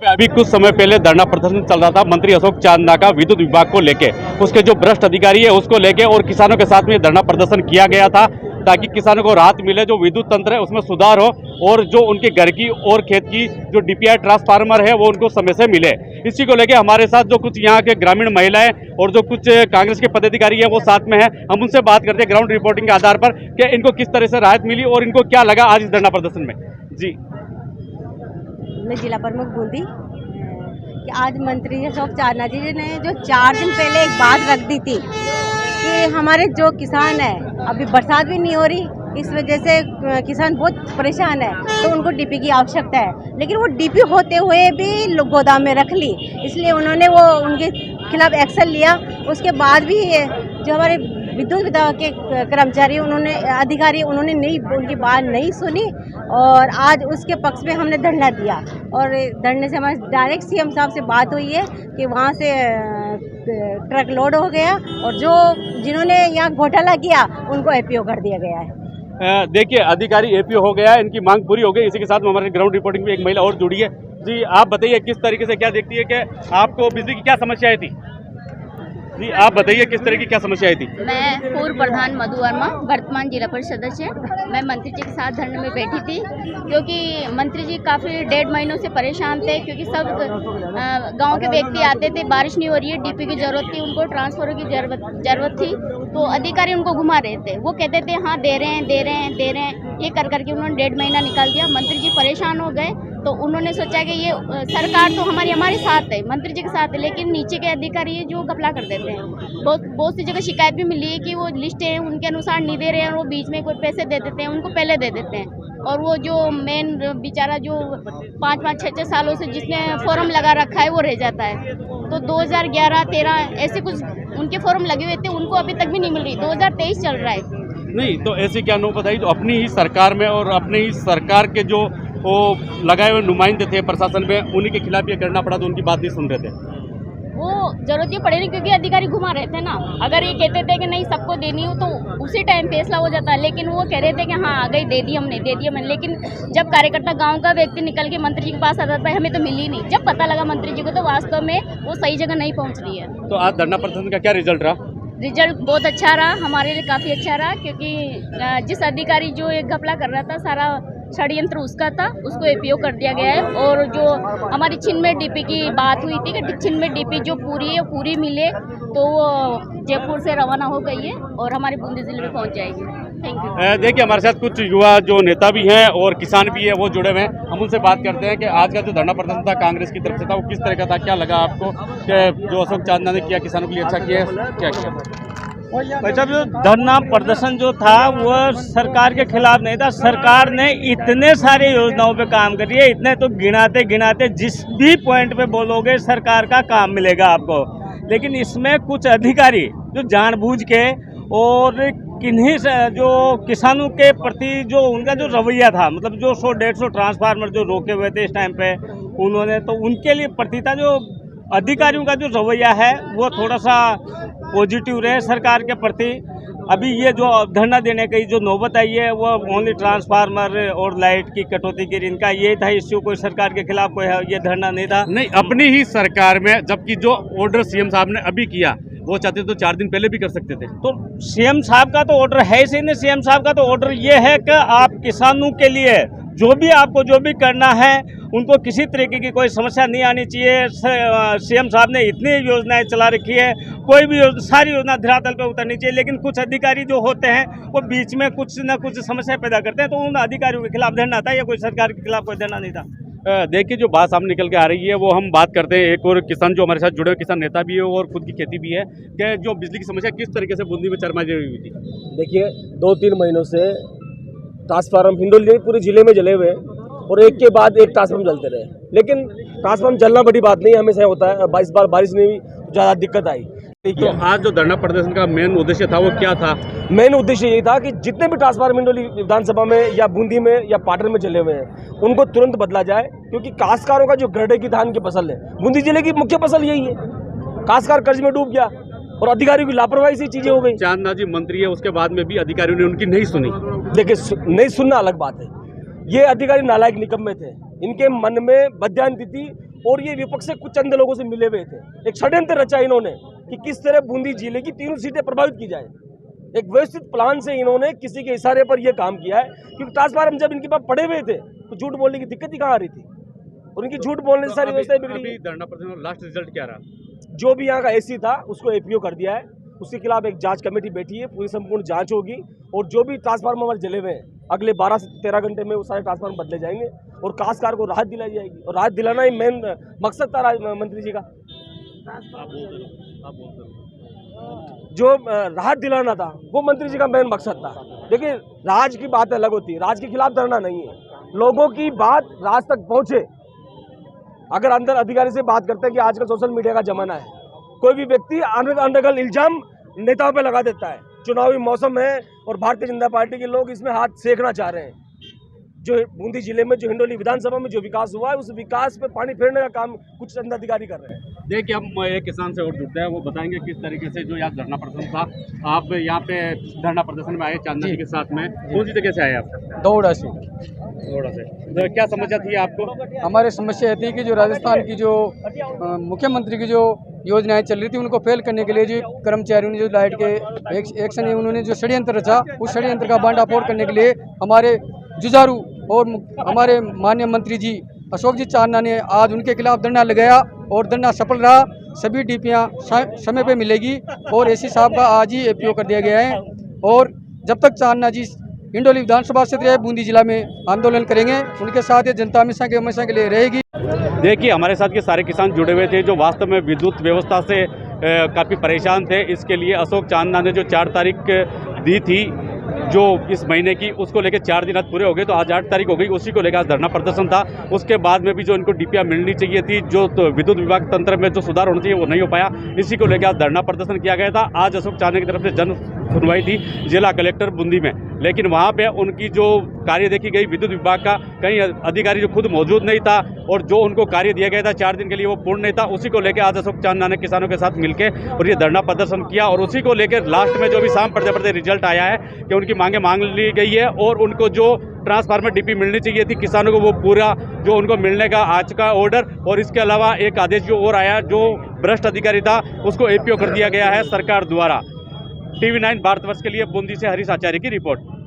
पे अभी कुछ समय पहले धरना प्रदर्शन चल रहा था मंत्री अशोक चांदना का विद्युत विभाग को लेके, उसके जो भ्रष्ट अधिकारी है उसको लेके और किसानों के साथ में धरना प्रदर्शन किया गया था ताकि किसानों को राहत मिले, जो विद्युत तंत्र है उसमें सुधार हो और जो उनके घर की और खेत की जो डीपीआई ट्रांसफार्मर है वो उनको समय से मिले। इसी को लेके हमारे साथ जो कुछ यहाँ के ग्रामीण महिलाएं और जो कुछ कांग्रेस के पदाधिकारी हैं वो साथ में हैं। हम उनसे बात करते हैं ग्राउंड रिपोर्टिंग के आधार पर कि इनको किस तरह से राहत मिली और इनको क्या लगा आज इस धरना प्रदर्शन में। जी, मैं जिला प्रमुख बूंदी कि आज मंत्री अशोक चांदना जी ने जो 4 दिन पहले एक बात रख दी थी कि हमारे जो किसान है, अभी बरसात भी नहीं हो रही, इस वजह से किसान बहुत परेशान है, तो उनको डीपी की आवश्यकता है। लेकिन वो डीपी होते हुए भी गोदाम में रख ली, इसलिए उन्होंने वो उनके खिलाफ एक्शन लिया। उसके बाद भी जो हमारे विद्युत विभाग के कर्मचारी अधिकारी उन्होंने उनकी बात नहीं सुनी और आज उसके पक्ष में हमने धरना दिया। और धरने से हमारे डायरेक्ट सीएम साहब से बात हुई है कि वहाँ से ट्रक लोड हो गया और जिन्होंने यहाँ घोटाला किया उनको एपीओ कर दिया गया है। देखिए, अधिकारी एपीओ हो गया, इनकी मांग पूरी हो गई। इसी के साथ में हमारे ग्राउंड रिपोर्टिंग में एक महिला और जुड़ी है। जी, आप बताइए किस तरीके से क्या देखती है कि आपको बिजली की क्या समस्याएं थी? जी, आप बताइए किस तरह की क्या समस्याएं थी? मैं पूर्व प्रधान मधु वर्मा, वर्तमान जिला परिषद सदस्य। मैं मंत्री जी के साथ धरने में बैठी थी क्योंकि मंत्री जी काफ़ी 1.5 महीनों से परेशान थे क्योंकि सब गांव के व्यक्ति आते थे, बारिश नहीं हो रही है, डीपी की ज़रूरत थी, उनको ट्रांसफर की ज़रूरत थी, तो अधिकारी उनको घुमा रहे थे। वो कहते थे हाँ दे रहे हैं, ये कर करके उन्होंने 1.5 महीना निकाल दिया। मंत्री जी परेशान हो गए तो उन्होंने सोचा कि ये सरकार तो हमारे साथ है, मंत्री जी के साथ है, लेकिन नीचे के अधिकारी जो घपला कर देते हैं। बहुत सी जगह शिकायत भी मिली है कि वो लिस्टें उनके अनुसार नहीं दे रहे हैं और वो बीच में कोई पैसे दे देते हैं, उनको पहले दे देते हैं। और वो जो मेन बेचारा जो 5-5, 6-6 सालों से जिसने फॉर्म लगा रखा है वो रह जाता है। तो 2011-13 ऐसे कुछ उनके फॉर्म लगे हुए थे, उनको अभी तक भी नहीं मिल रही। 2023 चल रहा है। नहीं तो ऐसी क्या नो बताइए, तो अपनी ही सरकार में और अपनी ही सरकार के जो वो लगाए हुए नुमाइंदे थे प्रशासन में, उन्हीं के खिलाफ ये करना पड़ा तो उनकी बात नहीं सुन रहे थे। वो जरूरत ही पड़ेगी क्योंकि अधिकारी घुमा रहे थे ना। अगर ये कहते थे कि नहीं सबको देनी हो तो उसी टाइम फैसला हो जाता, लेकिन वो कह रहे थे कि हाँ आ गई, दे दी हमने। लेकिन जब कार्यकर्ता गांव का व्यक्ति निकल के मंत्री जी के पास आता था, हमें तो मिली नहीं। जब पता लगा मंत्री जी को तो वास्तव में वो सही जगह नहीं पहुँच रही है। तो आज धरना प्रदर्शन का क्या रिजल्ट रहा? रिजल्ट बहुत अच्छा रहा, हमारे लिए काफ़ी अच्छा रहा क्योंकि जिस अधिकारी जो एक घपला कर रहा था, सारा षड्यंत्र उसका था, उसको एपीओ कर दिया गया है। और जो हमारी छिन्नमय डीपी की बात हुई थी कि छिन्नमय डीपी जो पूरी मिले तो वो जयपुर से रवाना हो गई है और हमारे बूंदी जिले में पहुंच जाएगी। Thank you. देखिए, हमारे साथ कुछ युवा जो नेता भी हैं और किसान भी है वो जुड़े हुए हैं। हम उनसे बात करते हैं कि आज का जो धरना प्रदर्शन था कांग्रेस की तरफ से था वो किस तरह का था, क्या लगा आपको कि जो अशोक चांदना ने किया किसानों के लिए अच्छा किया, क्या किया? भाई जो धरना प्रदर्शन जो था वो सरकार के खिलाफ नहीं था। सरकार ने इतने सारे योजनाओं पे काम करी है, इतने तो गिनाते जिस भी पॉइंट पे बोलोगे सरकार का काम मिलेगा आपको। लेकिन इसमें कुछ अधिकारी जो जानबूझ के और किन्हीं जो किसानों के प्रति जो उनका जो रवैया था, मतलब जो 100-150 ट्रांसफार्मर जो रोके हुए थे इस टाइम पे उन्होंने, तो उनके लिए प्रति था जो अधिकारियों का जो रवैया है वो थोड़ा सा पॉजिटिव रहे सरकार के प्रति। अभी ये जो धरना देने की जो नौबत आई है वो ओनली ट्रांसफार्मर और लाइट की कटौती की, इनका ये था इश्यू, कोई सरकार के खिलाफ कोई ये धरना नहीं था। नहीं, अपनी ही सरकार में, जबकि जो ऑर्डर सीएम साहब ने अभी किया वो चाहते तो 4 दिन पहले भी कर सकते थे। तो सीएम साहब का तो ऑर्डर है ही नहीं। सीएम साहब का तो ऑर्डर ये है कि आप किसानों के लिए आपको जो भी करना है उनको किसी तरीके की कोई समस्या नहीं आनी चाहिए। सीएम साहब ने इतनी योजनाएं चला रखी है, कोई भी सारी योजना धरातल पे उतरनी चाहिए। लेकिन कुछ अधिकारी जो होते हैं वो बीच में कुछ न कुछ समस्या पैदा करते हैं, तो उन अधिकारियों के खिलाफ धरना था, या कोई सरकार के खिलाफ कोई धरना नहीं था। देखिए, जो बात सामने निकल के आ रही है वो हम बात करते हैं एक और किसान जो हमारे साथ जुड़े हुए किसान नेता भी है और खुद की खेती भी है, कि जो बिजली की समस्या किस तरीके से बूंदी में चरमाई हुई थी। देखिए, 2-3 महीनों से ट्रांसफार्मर हिंडोली पूरे जिले में जले हुए और एक के बाद एक ट्रांसफार्मर जलते रहे। लेकिन ट्रांसफार्मर जलना बड़ी बात नहीं, हमेशा होता है। 22 बार बारिश नहीं हुई, ज़्यादा दिक्कत आई। तो आज जो धरना प्रदर्शन का मेन उद्देश्य था वो क्या था? मेन उद्देश्य यही था कि जितने भी ट्रांसफार्मर हिंडोली विधानसभा में या बूंदी में या पाटन में जले हुए हैं उनको तुरंत बदला जाए, क्योंकि काश्तकारों का जो गरडे की धान की फसल है, बूंदी जिले की मुख्य फसल यही है। काश्तकार कर्ज में डूब गया और अधिकारियों की लापरवाही से चीजें हो गई। चांदना जी मंत्री है, उसके बाद में भी अधिकारियों ने उनकी नहीं सुनी। देखिए, नहीं सुनना अलग बात है। ये अधिकारी नालायक निकम्मे थे, इनके मन में बदयांती थी और ये विपक्ष से कुछ चंद लोगों से मिले हुए थे। एक षड्यंत्र रचा इन्होंने कि किस तरह बूंदी जिले की 3 सीटें प्रभावित की जाए। एक व्यवस्थित प्लान से इन्होंने किसी के इशारे पर यह काम किया है, क्योंकि ट्रांसफार्मर जब इनके पास पड़े हुए थे तो झूठ बोलने की दिक्कत ही कहाँ आ रही थी, और इनकी झूठ बोलने से सारी व्यवस्था बिगड़ी। धरना प्रदर्शन लास्ट रिजल्ट क्या रहा? जो भी यहाँ का एसी था उसको एपीओ कर दिया है, उसके खिलाफ एक जांच कमेटी बैठी है, पूरी संपूर्ण जांच होगी, और जो भी ट्रांसफार्मर जले हुए हैं अगले 12 से 13 घंटे में वो सारे ट्रांसफार्मर बदले जाएंगे और काश्तकार को राहत दिलाई जाएगी। और राहत दिलाना ही मेन मकसद था मंत्री जी का। जो राहत दिलाना था वो मंत्री जी का मेन मकसद था। देखिए, राज की बात अलग होती है, राज के खिलाफ धरना नहीं है, लोगों की बात राज तक पहुंचे। अगर अंदर अधिकारी से बात करते हैं कि आजकल सोशल मीडिया का जमाना है, कोई भी व्यक्ति अनर्गल इल्जाम नेताओं पे लगा देता है। चुनावी मौसम है और भारतीय जनता पार्टी के लोग इसमें हाथ सेकना चाह रहे हैं। जो बूंदी जिले में जो हिंडोली विधानसभा में जो विकास हुआ है, उस विकास पे पानी फेरने का काम कुछ चंद अधिकारी कर रहे हैं। देखिए, हम एक किसान से और जुड़ते हैं, वो बताएंगे किस तरीके से जो यहाँ धरना प्रदर्शन था। आप यहाँ पे धरना प्रदर्शन में आए चांदना जी के साथ में, कौन सी जगह से आए आप? दौड़ा से। थोड़ा से तो क्या समस्या थी आपको? हमारी समस्या ये थी कि जो राजस्थान की जो मुख्यमंत्री की जो योजनाएं चल रही थी उनको फेल करने के लिए जो कर्मचारियों ने जो लाइट के एक्शन है, उन्होंने जो षड्यंत्र रचा, उस षड्यंत्र का भांडाफोड़ करने के लिए हमारे जुझारू और हमारे माननीय मंत्री जी अशोक जी चांदना ने आज उनके खिलाफ धरना लगाया और धरना सफल रहा। सभी डीपीयाँ समय पे मिलेगी और एसी साहब का आज ही एपीओ कर दिया गया है, और जब तक चांदना जी हिंडोली विधानसभा क्षेत्र बूंदी जिला में आंदोलन करेंगे, उनके साथ ये जनता हमेशा के लिए रहेगी। देखिए, हमारे साथ के सारे किसान जुड़े हुए थे जो वास्तव में विद्युत व्यवस्था से काफ़ी परेशान थे। इसके लिए अशोक चांदना ने जो 4 तारीख दी थी जो इस महीने की, उसको लेकर 4 दिन आज पूरे हो गए, तो आज 8 तारीख हो गई। उसी को लेकर आज धरना प्रदर्शन था। उसके बाद में भी जो इनको डीपीआर मिलनी चाहिए थी, जो तो विद्युत विभाग तंत्र में जो सुधार होना चाहिए वो नहीं हो पाया। इसी को लेकर आज धरना प्रदर्शन किया गया था। आज अशोक चांदना की तरफ से जन सुनवाई थी जिला कलेक्टर बूंदी में, लेकिन वहाँ पे उनकी जो कार्य देखी गई विद्युत विभाग का, कहीं अधिकारी जो खुद मौजूद नहीं था और जो उनको कार्य दिया गया था 4 दिन के लिए वो पूर्ण नहीं था। उसी को लेकर आज अशोक चांदना ने किसानों के साथ मिलकर और ये धरना प्रदर्शन किया, और उसी को लेकर लास्ट में जो भी शाम पड़ते रिजल्ट आया है कि उनकी मांगे मांग ली गई है और उनको जो ट्रांसफार्मर डीपी मिलनी चाहिए थी किसानों को, वो पूरा जो उनको मिलने का आज का ऑर्डर, और इसके अलावा एक आदेश जो और आया, जो भ्रष्ट अधिकारी था उसको एपीओ कर दिया गया है सरकार द्वारा। TV9 भारतवर्ष के लिए बूंदी से हरीश आचार्य की रिपोर्ट।